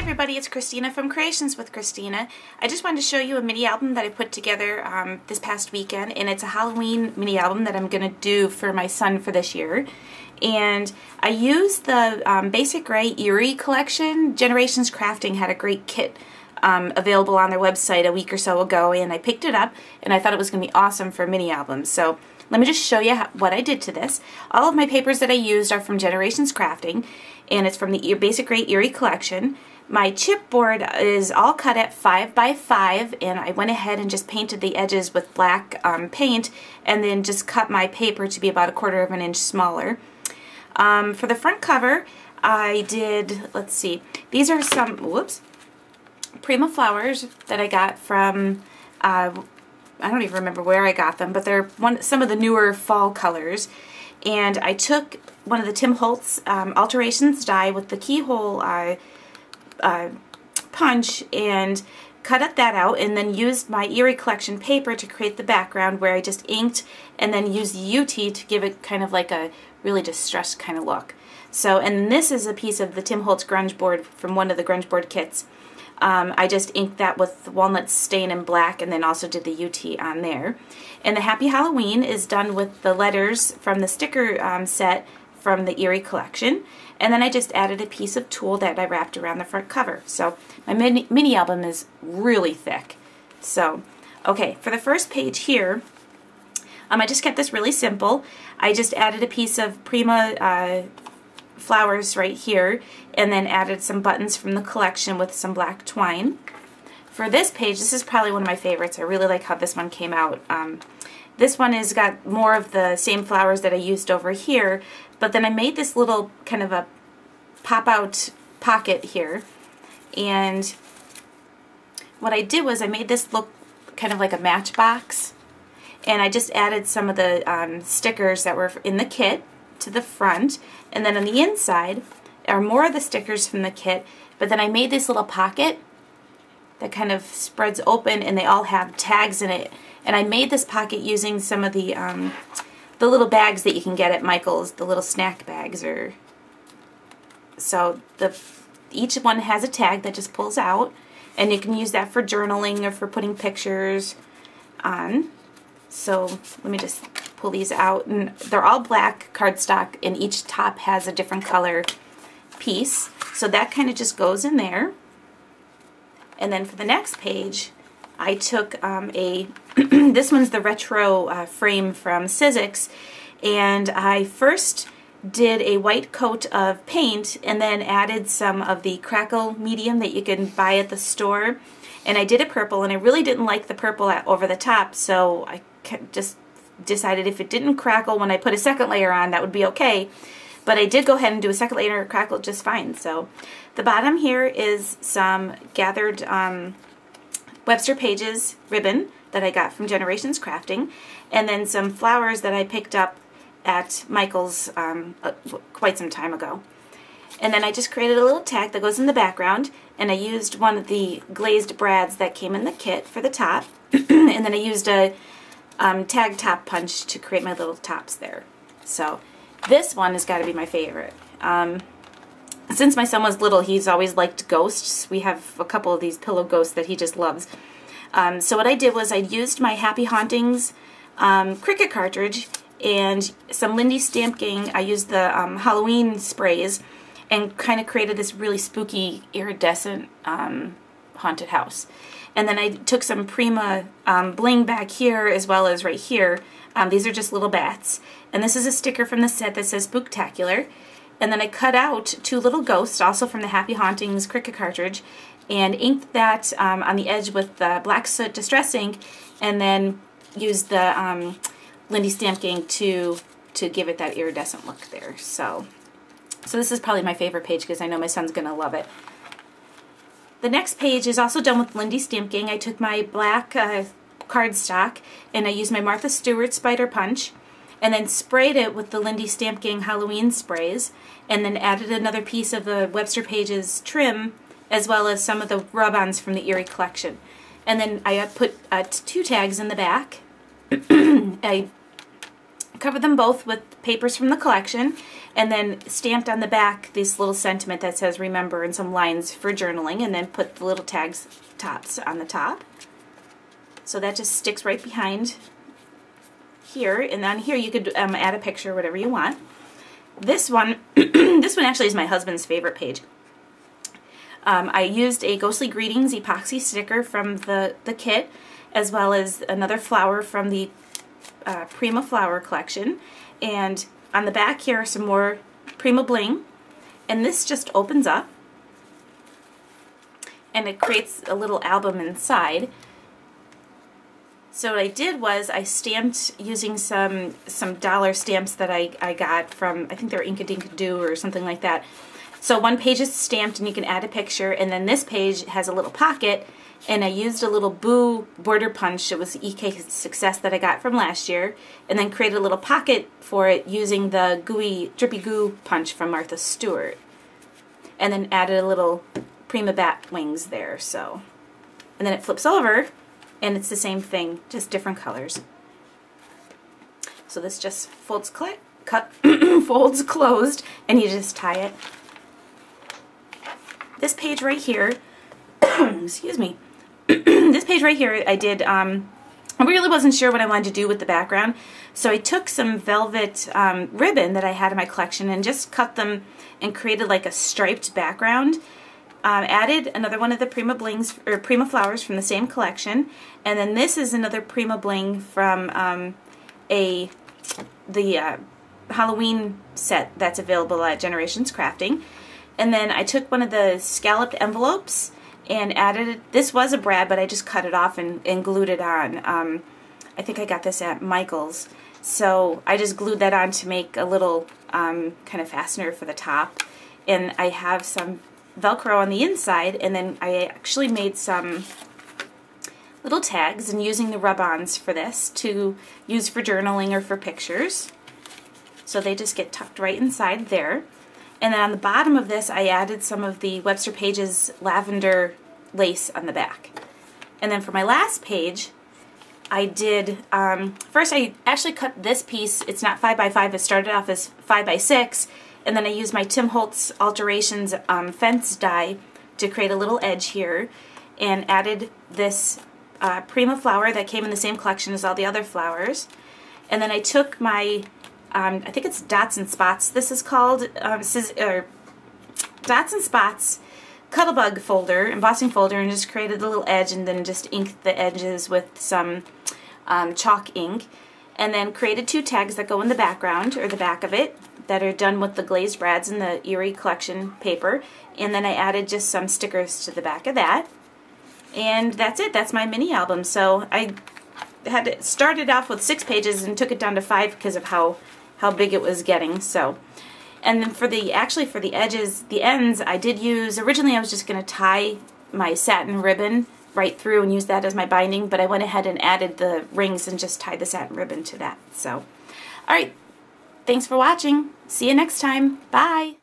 everybody, it's Christina from Creations with Christina. I just wanted to show you a mini album that I put together this past weekend, and it's a Halloween mini album that I'm going to do for my son for this year. And I used the Basic Gray Eerie collection. Generations Crafting had a great kit available on their website a week or so ago, and I picked it up and I thought it was going to be awesome for mini albums. So let me just show you what I did to this. All of my papers that I used are from Generations Crafting, and it's from the Basic Gray Eerie collection. My chipboard is all cut at 5 by 5, and I went ahead and just painted the edges with black paint, and then just cut my paper to be about 1/4 of an inch smaller. For the front cover, I did, let's see, these are some, Prima flowers that I got from, I don't even remember where I got them, but they're some of the newer fall colors. And I took one of the Tim Holtz Alterations die with the keyhole punch and cut that out, and then used my Eerie collection paper to create the background, where I just inked and then used the UT to give it kind of like a really distressed kind of look. So, and this is a piece of the Tim Holtz grunge board from one of the grunge board kits. I just inked that with walnut stain and black, and then also did the UT on there. And the Happy Halloween is done with the letters from the sticker set from the Eerie collection. And then I just added a piece of tulle that I wrapped around the front cover. So my mini album is really thick. So, okay, for the first page here, I just kept this really simple. I just added a piece of Prima flowers right here, and then added some buttons from the collection with some black twine. For this page, this is probably one of my favorites. I really like how this one came out. This one has got more of the same flowers that I used over here, but then I made this little kind of a pop-out pocket here, and what I did was I made this look kind of like a matchbox, and I just added some of the stickers that were in the kit to the front, and then on the inside are more of the stickers from the kit, but then I made this little pocket that kind of spreads open, and they all have tags in it. And I made this pocket using some of the little bags that you can get at Michael's, the little snack bags. So each one has a tag that just pulls out, and you can use that for journaling or for putting pictures on. So let me just pull these out, and they're all black cardstock, and each top has a different color piece. So that kind of just goes in there. And then for the next page, I took this one's the retro frame from Sizzix, and I first did a white coat of paint and then added some of the crackle medium that you can buy at the store, and I did a purple, and I really didn't like the purple over the top, so I just decided if it didn't crackle when I put a second layer on, that would be okay. But I did go ahead and do a second layer, and it crackled just fine. So the bottom here is some gathered Webster Pages ribbon that I got from Generations Crafting, and then some flowers that I picked up at Michael's quite some time ago. And then I just created a little tag that goes in the background, and I used one of the glazed brads that came in the kit for the top, and then I used a tag top punch to create my little tops there. So this one has got to be my favorite. Since my son was little, he's always liked ghosts. We have a couple of these pillow ghosts that he just loves. So what I did was I used my Happy Hauntings Cricut cartridge and some Lindy Stamp Gang. I used the Halloween sprays and kind of created this really spooky iridescent haunted house. And then I took some Prima bling back here as well as right here. These are just little bats. And this is a sticker from the set that says Spooktacular. And then I cut out 2 little ghosts, also from the Happy Hauntings Cricut cartridge, and inked that on the edge with the black soot distress ink, and then used the Lindy Stamp Gang to give it that iridescent look there. So this is probably my favorite page because I know my son's going to love it. The next page is also done with Lindy Stamp Gang. I took my black cardstock, and I used my Martha Stewart Spider Punch, and then sprayed it with the Lindy Stamp Gang Halloween sprays, and then added another piece of the Webster Pages trim, as well as some of the rub-ons from the Eerie collection. And then I put 2 tags in the back. I cover them both with papers from the collection, and then stamped on the back this little sentiment that says remember and some lines for journaling, and then put the little tops on the top. So that just sticks right behind here, and on here you could add a picture, whatever you want. This one, this one actually is my husband's favorite page. I used a Ghostly Greetings epoxy sticker from the kit, as well as another flower from the Prima Flower collection. And on the back here are some more Prima Bling. And this just opens up, and it creates a little album inside. So what I did was I stamped using some dollar stamps that I got from, I think they were Inkadink-Doo or something like that. So one page is stamped and you can add a picture, and then this page has a little pocket, and I used a little Boo border punch. It was EK Success that I got from last year, and then created a little pocket for it using the Drippy Goo punch from Martha Stewart. And then added a little Prima Bat wings there, so. And then it flips over, and it's the same thing, just different colors. So this just folds folds closed, and you just tie it. This page right here, excuse me, this page right here I did, I really wasn't sure what I wanted to do with the background, so I took some velvet ribbon that I had in my collection and just cut them and created like a striped background. Added another one of the Prima Blings, or Prima Flowers from the same collection, and then this is another Prima Bling from the Halloween set that's available at Generations Crafting. And then I took one of the scalloped envelopes and added it. This was a brad, but I just cut it off and glued it on. I think I got this at Michael's. So I just glued that on to make a little kind of fastener for the top. And I have some Velcro on the inside, and then I actually made some little tags and using the rub-ons for this to use for journaling or for pictures. So they just get tucked right inside there. And then on the bottom of this, I added some of the Webster Pages lavender lace on the back. And then for my last page, I did, first I actually cut this piece. It's not 5x5, it started off as 5x6, and then I used my Tim Holtz Alterations fence die to create a little edge here, and added this Prima flower that came in the same collection as all the other flowers. And then I took my I think it's Dots and Spots, this is called, Dots and Spots Cuttlebug folder, embossing folder, and just created a little edge and then just inked the edges with some chalk ink. And then created two tags that go in the background, or the back of it, that are done with the glazed brads and the Erie collection paper. And then I added just some stickers to the back of that. And that's it, that's my mini album. So I had started off with 6 pages and took it down to 5 because of how big it was getting. So, and then for the edges, the ends, I did use, originally I was just going to tie my satin ribbon right through and use that as my binding, but I went ahead and added the rings and just tied the satin ribbon to that. So, alright, thanks for watching. See you next time. Bye!